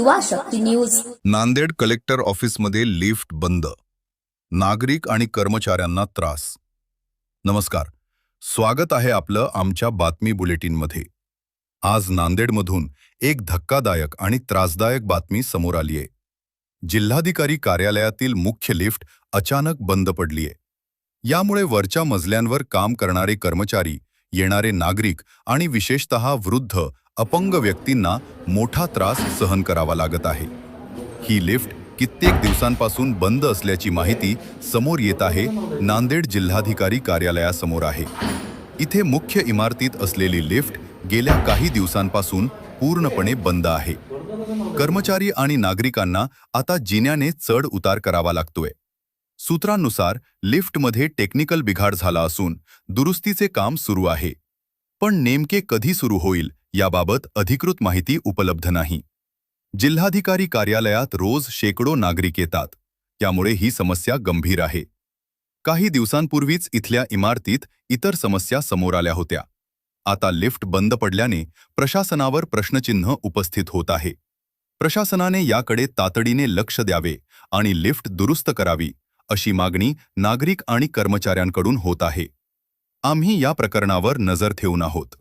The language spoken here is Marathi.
युवा शक्ती न्यूज. नांदेड कलेक्टर ऑफिसमध्ये लिफ्ट बंद, नागरिक आणि कर्मचाऱ्यांना त्रास. नमस्कार, स्वागत आहे आपलं आमच्या बातमी बुलेटिनमध्ये. आज नांदेडमधून एक धक्कादायक आणि त्रासदायक बातमी समोर आली आहे. जिल्हाधिकारी कार्यालयातील मुख्य लिफ्ट अचानक बंद पडली आहे. यामुळे वरच्या मजल्यांवर काम करणारे कर्मचारी, येणारे नागरिक आणि विशेषतः वृद्ध, अपंग व्यक्तींना मोठा त्रास सहन करावा लागत आहे. ही लिफ्ट कित्येक दिवसांपासून बंद असल्याची माहिती समोर येत आहे. नांदेड जिल्हाधिकारी कार्यालयासमोर आहे. इथे मुख्य इमारतीत असलेली लिफ्ट गेल्या काही दिवसांपासून पूर्णपणे बंद आहे. कर्मचारी आणि नागरिकांना आता जिन्याने चढ उतार करावा लागतोय. सूत्रांनुसार लिफ्टमध्ये टेक्निकल बिघाड झाला असून दुरुस्तीचे काम सुरू आहे. पण नेमके कधी सुरू होईल याबाबत अधिकृत माहिती उपलब्ध नाही. जिल्हाधिकारी कार्यालयात रोज शेकडो नागरिक येतात, त्यामुळे ही समस्या गंभीर आहे. काही दिवसांपूर्वीच इथल्या इमारतीत इतर समस्या समोर आल्या होत्या. आता लिफ्ट बंद पडल्याने प्रशासनावर प्रश्नचिन्ह उपस्थित होत आहे. प्रशासनाने याकडे तातडीने लक्ष द्यावे आणि लिफ्ट दुरुस्त करावी, अशी मागणी नागरिक आणि कर्मचाऱ्यांकडून होत आहे. आम्ही या प्रकरणावर नजर ठेवून आहोत.